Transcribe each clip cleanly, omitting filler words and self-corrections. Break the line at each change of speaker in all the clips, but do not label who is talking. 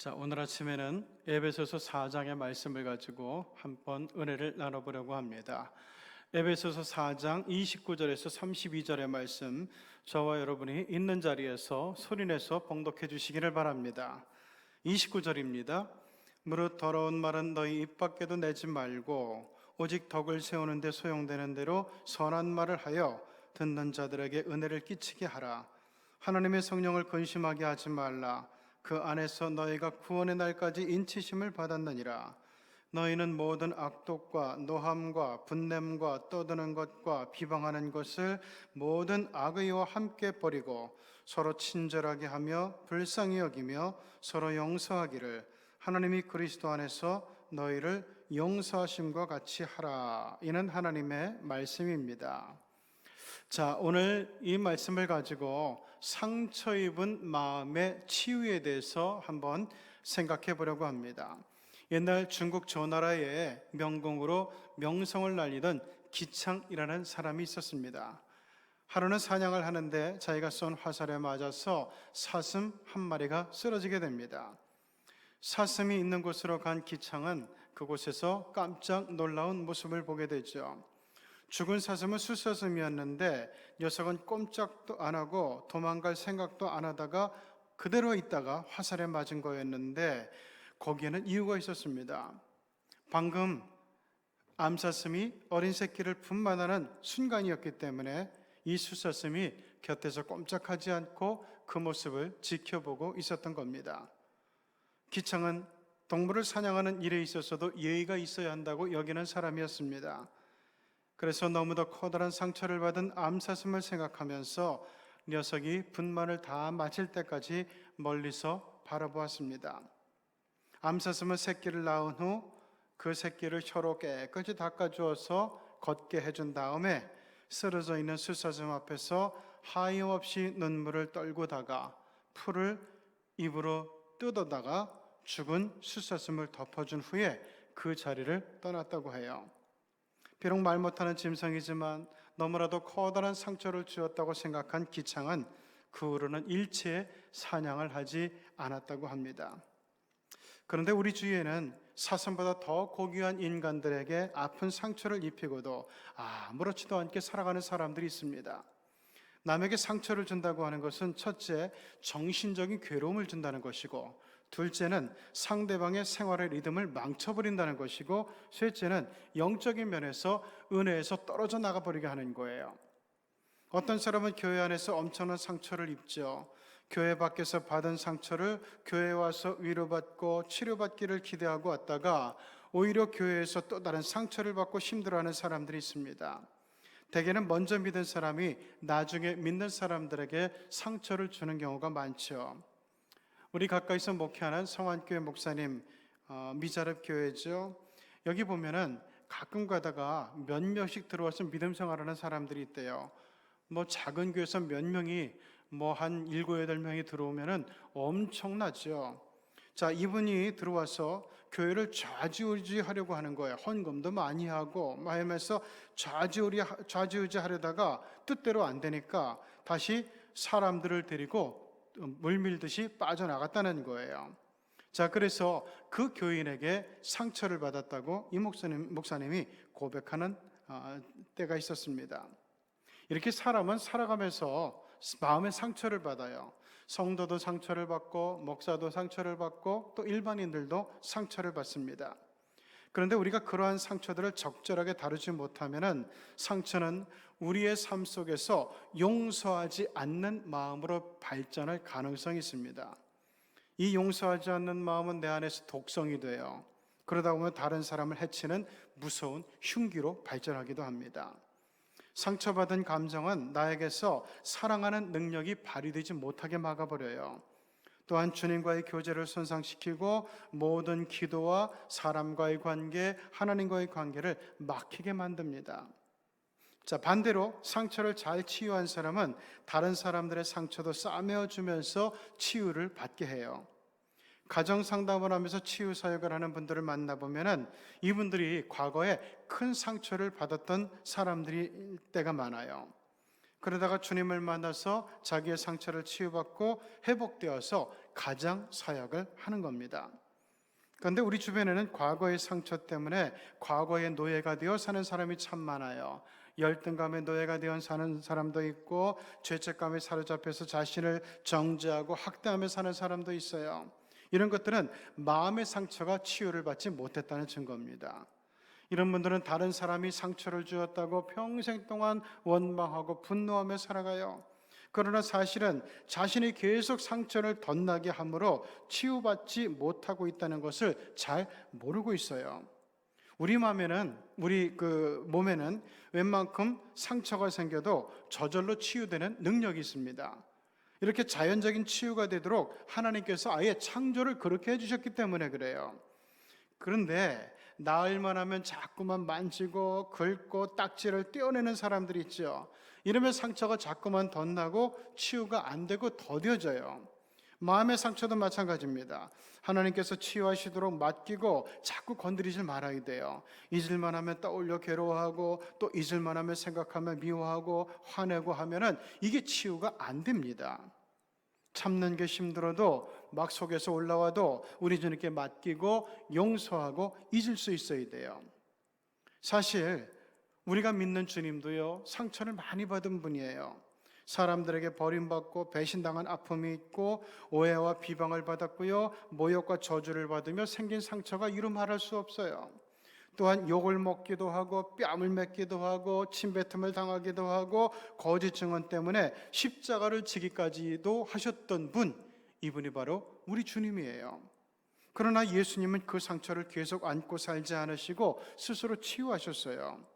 자, 오늘 아침에는 에베소서 4장의 말씀을 가지고 한번 은혜를 나눠보려고 합니다. 에베소서 4장 29절에서 32절의 말씀, 저와 여러분이 있는 자리에서 소리내서 봉독해 주시기를 바랍니다. 29절입니다. 무릇 더러운 말은 너희 입 밖에도 내지 말고 오직 덕을 세우는 데 소용되는 대로 선한 말을 하여 듣는 자들에게 은혜를 끼치게 하라. 하나님의 성령을 근심하게 하지 말라. 그 안에서 너희가 구원의 날까지 인치심을 받았느니라. 너희는 모든 악독과 노함과 분냄과 떠드는 것과 비방하는 것을 모든 악의와 함께 버리고 서로 친절하게 하며 불쌍히 여기며 서로 용서하기를 하나님이 그리스도 안에서 너희를 용서하심과 같이 하라. 이는 하나님의 말씀입니다. 자, 오늘 이 말씀을 가지고 상처 입은 마음의 치유에 대해서 한번 생각해 보려고 합니다. 옛날 중국 조나라에 명공으로 명성을 날리던 기창이라는 사람이 있었습니다. 하루는 사냥을 하는데 자기가 쏜 화살에 맞아서 사슴 한 마리가 쓰러지게 됩니다. 사슴이 있는 곳으로 간 기창은 그곳에서 깜짝 놀라운 모습을 보게 되죠. 죽은 사슴은 숫사슴이었는데 녀석은 꼼짝도 안 하고 도망갈 생각도 안 하다가 그대로 있다가 화살에 맞은 거였는데 거기에는 이유가 있었습니다. 방금 암사슴이 어린 새끼를 분만하는 순간이었기 때문에 이 숫사슴이 곁에서 꼼짝하지 않고 그 모습을 지켜보고 있었던 겁니다. 기창은 동물을 사냥하는 일에 있어서도 예의가 있어야 한다고 여기는 사람이었습니다. 그래서 너무도 커다란 상처를 받은 암사슴을 생각하면서 녀석이 분만을 다 마칠 때까지 멀리서 바라보았습니다. 암사슴은 새끼를 낳은 후 그 새끼를 혀로 깨끗이 닦아주어서 걷게 해준 다음에 쓰러져 있는 숫사슴 앞에서 하염없이 눈물을 떨구다가 풀을 입으로 뜯어다가 죽은 숫사슴을 덮어준 후에 그 자리를 떠났다고 해요. 비록 말 못하는 짐승이지만 너무나도 커다란 상처를 주었다고 생각한 기창은 그 후로는 일체의 사냥을 하지 않았다고 합니다. 그런데 우리 주위에는 사슴보다 더 고귀한 인간들에게 아픈 상처를 입히고도 아무렇지도 않게 살아가는 사람들이 있습니다. 남에게 상처를 준다고 하는 것은 첫째, 정신적인 괴로움을 준다는 것이고, 둘째는 상대방의 생활의 리듬을 망쳐버린다는 것이고, 셋째는 영적인 면에서 은혜에서 떨어져 나가버리게 하는 거예요. 어떤 사람은 교회 안에서 엄청난 상처를 입죠. 교회 밖에서 받은 상처를 교회에 와서 위로받고 치료받기를 기대하고 왔다가 오히려 교회에서 또 다른 상처를 받고 힘들어하는 사람들이 있습니다. 대개는 먼저 믿은 사람이 나중에 믿는 사람들에게 상처를 주는 경우가 많죠. 우리 가까이서 목회하는 성안교회 목사님, 미자립 교회죠. 여기 보면은 가끔 가다가 몇 명씩 들어와서 믿음 생활하는 사람들이 있대요. 작은 교회에서 몇 명이 한 7, 8명이 들어오면은 엄청나죠. 자, 이분이 들어와서 교회를 좌지우지하려고 하는 거예요. 헌금도 많이 하고 하면서 좌지우지하려다가 뜻대로 안 되니까 다시 사람들을 데리고 물밀듯이 빠져나갔다는 거예요. 자, 그래서 그 교인에게 상처를 받았다고 이 목사님이 고백하는 때가 있었습니다. 이렇게 사람은 살아가면서 마음의 상처를 받아요. 성도도 상처를 받고 목사도 상처를 받고 또 일반인들도 상처를 받습니다. 그런데 우리가 그러한 상처들을 적절하게 다루지 못하면 상처는 우리의 삶 속에서 용서하지 않는 마음으로 발전할 가능성이 있습니다. 이 용서하지 않는 마음은 내 안에서 독성이 돼요. 그러다 보면 다른 사람을 해치는 무서운 흉기로 발전하기도 합니다. 상처받은 감정은 나에게서 사랑하는 능력이 발휘되지 못하게 막아버려요. 또한 주님과의 교제를 손상시키고 모든 기도와 사람과의 관계, 하나님과의 관계를 막히게 만듭니다. 자, 반대로 상처를 잘 치유한 사람은 다른 사람들의 상처도 싸매어주면서 치유를 받게 해요. 가정 상담을 하면서 치유 사역을 하는 분들을 만나보면 이분들이 과거에 큰 상처를 받았던 사람들이 때가 많아요. 그러다가 주님을 만나서 자기의 상처를 치유받고 회복되어서 가정 사역을 하는 겁니다. 그런데 우리 주변에는 과거의 상처 때문에 과거의 노예가 되어 사는 사람이 참 많아요. 열등감의 노예가 되어 사는 사람도 있고 죄책감에 사로잡혀서 자신을 정죄하고 학대하며 사는 사람도 있어요. 이런 것들은 마음의 상처가 치유를 받지 못했다는 증거입니다. 이런 분들은 다른 사람이 상처를 주었다고 평생 동안 원망하고 분노하며 살아가요. 그러나 사실은 자신이 계속 상처를 덧나게 함으로 치유받지 못하고 있다는 것을 잘 모르고 있어요. 우리 몸에는 웬만큼 상처가 생겨도 저절로 치유되는 능력이 있습니다. 이렇게 자연적인 치유가 되도록 하나님께서 아예 창조를 그렇게 해주셨기 때문에 그래요. 그런데 나을만 하면 자꾸만 만지고 긁고 딱지를 떼어내는 사람들이 있죠. 이러면 상처가 자꾸만 덧나고 치유가 안 되고 더뎌져요. 마음의 상처도 마찬가지입니다. 하나님께서 치유하시도록 맡기고 자꾸 건드리지 말아야 돼요. 잊을만 하면 떠올려 괴로워하고 또 잊을만 하면 생각하면 미워하고 화내고 하면은 이게 치유가 안 됩니다. 참는 게 힘들어도 막 속에서 올라와도 우리 주님께 맡기고 용서하고 잊을 수 있어야 돼요. 사실 우리가 믿는 주님도요, 상처를 많이 받은 분이에요. 사람들에게 버림받고 배신당한 아픔이 있고 오해와 비방을 받았고요, 모욕과 저주를 받으며 생긴 상처가 이루 말할 수 없어요. 또한 욕을 먹기도 하고 뺨을 맺기도 하고 침뱉음을 당하기도 하고 거짓 증언 때문에 십자가를 지기까지도 하셨던 분, 이분이 바로 우리 주님이에요. 그러나 예수님은 그 상처를 계속 안고 살지 않으시고 스스로 치유하셨어요.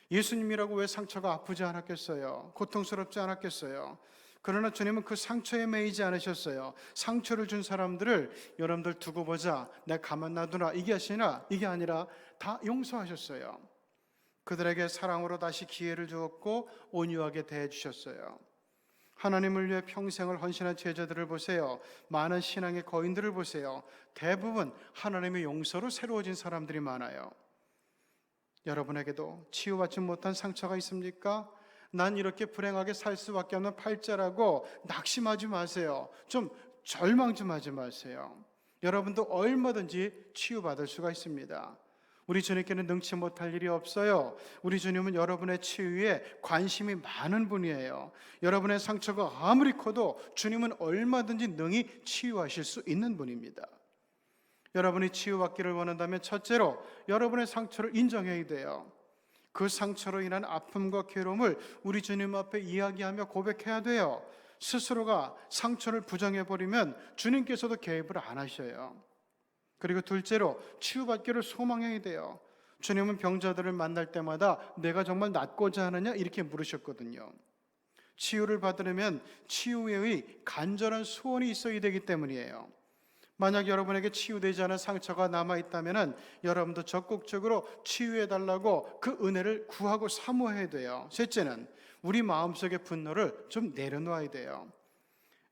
예수님이라고 왜 상처가 아프지 않았겠어요? 고통스럽지 않았겠어요? 그러나 주님은 그 상처에 매이지 않으셨어요. 상처를 준 사람들을 여러분들 두고 보자, 내가 가만 놔두나 이게 아니라 다 용서하셨어요. 그들에게 사랑으로 다시 기회를 주었고 온유하게 대해 주셨어요. 하나님을 위해 평생을 헌신한 제자들을 보세요. 많은 신앙의 거인들을 보세요. 대부분 하나님의 용서로 새로워진 사람들이 많아요. 여러분에게도 치유받지 못한 상처가 있습니까? 난 이렇게 불행하게 살 수밖에 없는 팔자라고 낙심하지 마세요. 좀 절망 좀 하지 마세요. 여러분도 얼마든지 치유받을 수가 있습니다. 우리 주님께는 능치 못할 일이 없어요. 우리 주님은 여러분의 치유에 관심이 많은 분이에요. 여러분의 상처가 아무리 커도 주님은 얼마든지 능히 치유하실 수 있는 분입니다. 여러분이 치유받기를 원한다면 첫째로 여러분의 상처를 인정해야 돼요. 그 상처로 인한 아픔과 괴로움을 우리 주님 앞에 이야기하며 고백해야 돼요. 스스로가 상처를 부정해버리면 주님께서도 개입을 안 하셔요. 그리고 둘째로 치유받기를 소망해야 돼요. 주님은 병자들을 만날 때마다 내가 정말 낫고자 하느냐 이렇게 물으셨거든요. 치유를 받으려면 치유의 간절한 소원이 있어야 되기 때문이에요. 만약 여러분에게 치유되지 않은 상처가 남아있다면 여러분도 적극적으로 치유해달라고 그 은혜를 구하고 사모해야 돼요. 셋째는 우리 마음속의 분노를 좀 내려놓아야 돼요.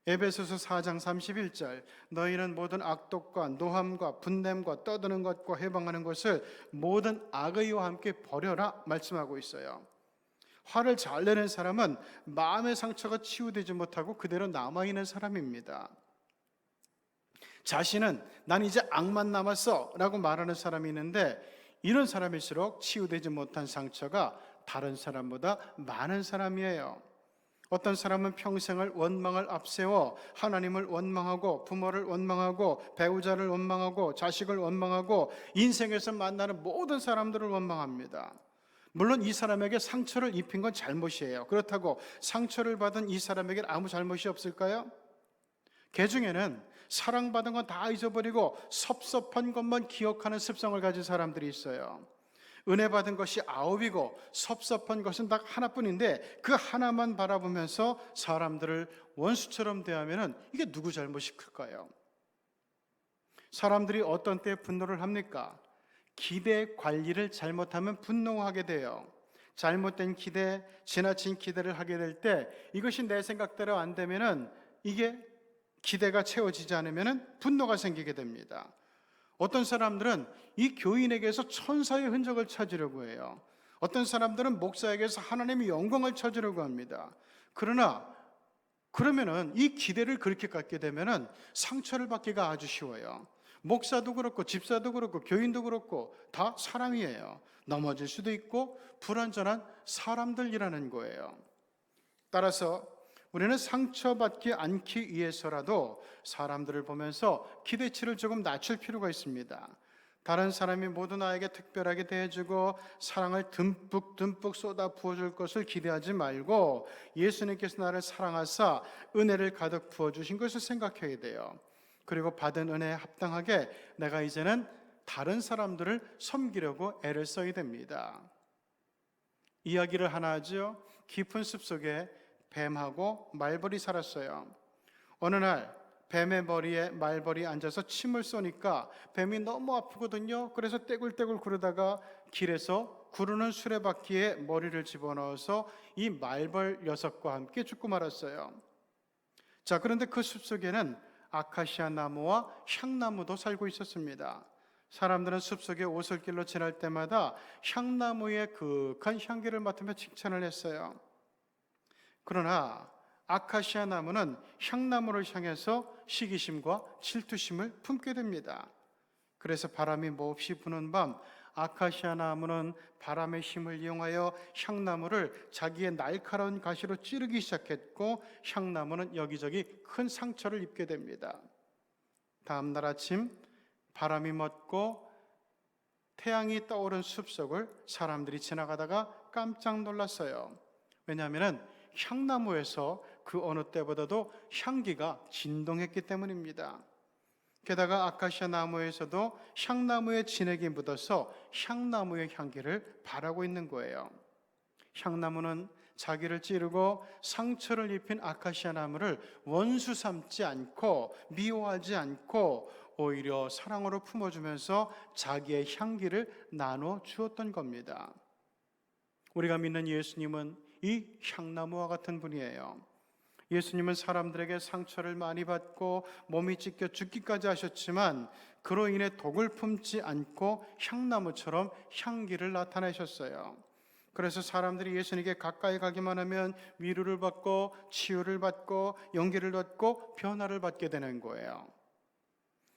에베소서 4장 31절 너희는 모든 악독과 노함과 분냄과 떠드는 것과 해방하는 것을 모든 악의와 함께 버려라 말씀하고 있어요. 화를 잘 내는 사람은 마음의 상처가 치유되지 못하고 그대로 남아있는 사람입니다. 자신은 난 이제 악만 남았어 라고 말하는 사람이 있는데 이런 사람일수록 치유되지 못한 상처가 다른 사람보다 많은 사람이에요. 어떤 사람은 평생을 원망을 앞세워 하나님을 원망하고 부모를 원망하고 배우자를 원망하고 자식을 원망하고 인생에서 만나는 모든 사람들을 원망합니다. 물론 이 사람에게 상처를 입힌 건 잘못이에요. 그렇다고 상처를 받은 이 사람에게 아무 잘못이 없을까요? 개 중에는 사랑받은 건 다 잊어버리고 섭섭한 것만 기억하는 습성을 가진 사람들이 있어요. 은혜 받은 것이 9이고 섭섭한 것은 딱 하나뿐인데 그 하나만 바라보면서 사람들을 원수처럼 대하면 이게 누구 잘못이 클까요? 사람들이 어떤 때에 분노를 합니까? 기대 관리를 잘못하면 분노하게 돼요. 잘못된 기대, 지나친 기대를 하게 될 때 이것이 내 생각대로 안 되면은 이게 기대가 채워지지 않으면 분노가 생기게 됩니다. 어떤 사람들은 이 교인에게서 천사의 흔적을 찾으려고 해요. 어떤 사람들은 목사에게서 하나님의 영광을 찾으려고 합니다. 그러면은 이 기대를 그렇게 갖게 되면은 상처를 받기가 아주 쉬워요. 목사도 그렇고 집사도 그렇고 교인도 그렇고 다 사람이에요. 넘어질 수도 있고 불완전한 사람들이라는 거예요. 따라서 우리는 상처받지 않기 위해서라도 사람들을 보면서 기대치를 조금 낮출 필요가 있습니다. 다른 사람이 모두 나에게 특별하게 대해주고 사랑을 듬뿍 쏟아 부어줄 것을 기대하지 말고 예수님께서 나를 사랑하사 은혜를 가득 부어주신 것을 생각해야 돼요. 그리고 받은 은혜에 합당하게 내가 이제는 다른 사람들을 섬기려고 애를 써야 됩니다. 이야기를 하나 하죠. 깊은 숲속에 뱀하고 말벌이 살았어요. 어느 날 뱀의 머리에 말벌이 앉아서 침을 쏘니까 뱀이 너무 아프거든요. 그래서 떼굴떼굴 구르다가 길에서 구르는 수레바퀴에 머리를 집어넣어서 이 말벌 녀석과 함께 죽고 말았어요. 자, 그런데 그 숲속에는 아카시아 나무와 향나무도 살고 있었습니다. 사람들은 숲속의 오솔길로 지날 때마다 향나무의 그윽한 향기를 맡으며 칭찬을 했어요. 그러나 아카시아 나무는 향나무를 향해서 시기심과 질투심을 품게 됩니다. 그래서 바람이 몹시 부는 밤 아카시아 나무는 바람의 힘을 이용하여 향나무를 자기의 날카로운 가시로 찌르기 시작했고 향나무는 여기저기 큰 상처를 입게 됩니다. 다음 날 아침 바람이 멎고 태양이 떠오른 숲속을 사람들이 지나가다가 깜짝 놀랐어요. 왜냐하면 향나무에서 그 어느 때보다도 향기가 진동했기 때문입니다. 게다가 아카시아 나무에서도 향나무의 진액이 묻어서 향나무의 향기를 발하고 있는 거예요. 향나무는 자기를 찌르고 상처를 입힌 아카시아 나무를 원수 삼지 않고 미워하지 않고 오히려 사랑으로 품어주면서 자기의 향기를 나눠 주었던 겁니다. 우리가 믿는 예수님은 이 향나무와 같은 분이에요. 예수님은 사람들에게 상처를 많이 받고 몸이 찢겨 죽기까지 하셨지만 그로 인해 독을 품지 않고 향나무처럼 향기를 나타내셨어요. 그래서 사람들이 예수님께 가까이 가기만 하면 위로를 받고 치유를 받고 용기를 얻고 변화를 받게 되는 거예요.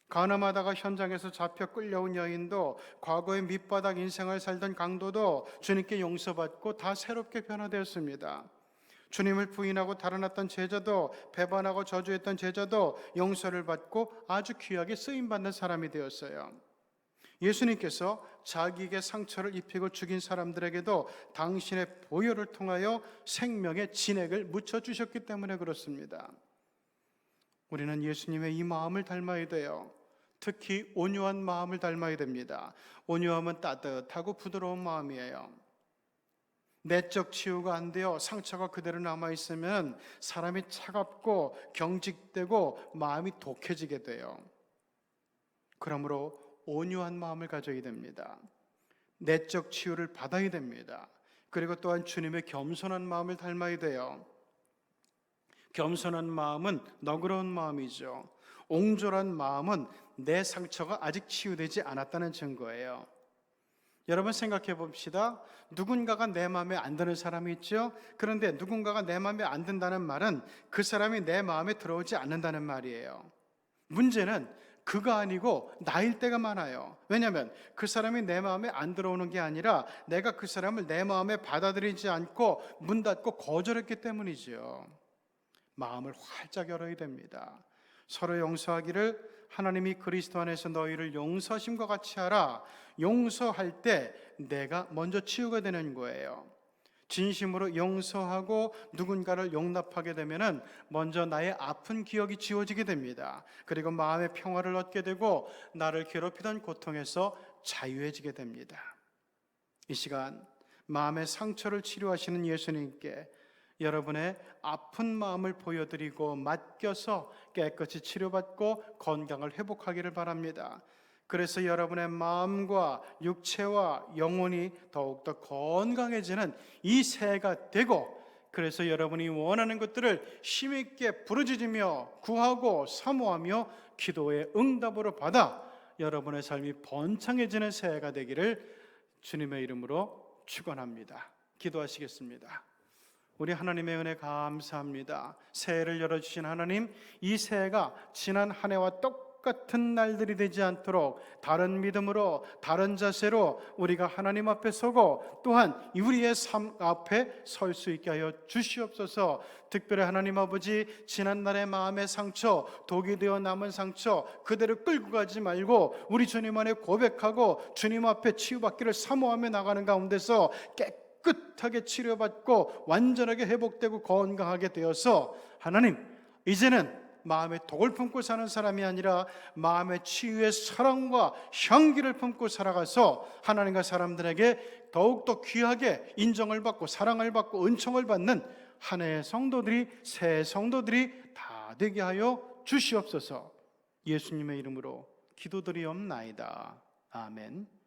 가늠하다가 현장에서 잡혀 끌려온 여인도, 과거의 밑바닥 인생을 살던 강도도 주님께 용서받고 다 새롭게 변화되었습니다. 주님을 부인하고 달아났던 제자도, 배반하고 저주했던 제자도 용서를 받고 아주 귀하게 쓰임받는 사람이 되었어요. 예수님께서 자기에게 상처를 입히고 죽인 사람들에게도 당신의 보혈을 통하여 생명의 진액을 묻혀주셨기 때문에 그렇습니다. 우리는 예수님의 이 마음을 닮아야 돼요. 특히 온유한 마음을 닮아야 됩니다. 온유함은 따뜻하고 부드러운 마음이에요. 내적 치유가 안 되어 상처가 그대로 남아있으면 사람이 차갑고 경직되고 마음이 독해지게 돼요. 그러므로 온유한 마음을 가져야 됩니다. 내적 치유를 받아야 됩니다. 그리고 또한 주님의 겸손한 마음을 닮아야 돼요. 겸손한 마음은 너그러운 마음이죠. 옹졸한 마음은 내 상처가 아직 치유되지 않았다는 증거예요. 여러분 생각해 봅시다. 누군가가 내 마음에 안 드는 사람이 있죠. 그런데 누군가가 내 마음에 안 든다는 말은 그 사람이 내 마음에 들어오지 않는다는 말이에요. 문제는 그가 아니고 나일 때가 많아요. 왜냐하면 그 사람이 내 마음에 안 들어오는 게 아니라 내가 그 사람을 내 마음에 받아들이지 않고 문 닫고 거절했기 때문이죠. 마음을 활짝 열어야 됩니다. 서로 용서하기를 하나님이 그리스도 안에서 너희를 용서하심과 같이 하라. 용서할 때 내가 먼저 치유가 되는 거예요. 진심으로 용서하고 누군가를 용납하게 되면은 먼저 나의 아픈 기억이 지워지게 됩니다. 그리고 마음의 평화를 얻게 되고 나를 괴롭히던 고통에서 자유해지게 됩니다. 이 시간 마음의 상처를 치료하시는 예수님께 여러분의 아픈 마음을 보여드리고 맡겨서 깨끗이 치료받고 건강을 회복하기를 바랍니다. 그래서 여러분의 마음과 육체와 영혼이 더욱더 건강해지는 이 새해가 되고, 그래서 여러분이 원하는 것들을 힘있게 부르짖으며 구하고 사모하며 기도의 응답으로 받아 여러분의 삶이 번창해지는 새해가 되기를 주님의 이름으로 축원합니다. 기도하시겠습니다. 우리 하나님의 은혜 감사합니다. 새해를 열어주신 하나님, 이 새해가 지난 한 해와 똑같은 날들이 되지 않도록 다른 믿음으로, 다른 자세로 우리가 하나님 앞에 서고 또한 우리의 삶 앞에 설 수 있게 하여 주시옵소서. 특별히 하나님 아버지, 지난날의 마음의 상처, 독이 되어 남은 상처 그대로 끌고 가지 말고 우리 주님 안에 고백하고 주님 앞에 치유받기를 사모하며 나가는 가운데서 깨끗하게 치료받고 완전하게 회복되고 건강하게 되어서 하나님, 이제는 마음에 독을 품고 사는 사람이 아니라 마음의 치유의 사랑과 향기를 품고 살아가서 하나님과 사람들에게 더욱더 귀하게 인정을 받고 사랑을 받고 은총을 받는 한 해의 성도들이, 새 성도들이 다 되게 하여 주시옵소서. 예수님의 이름으로 기도드리옵나이다. 아멘.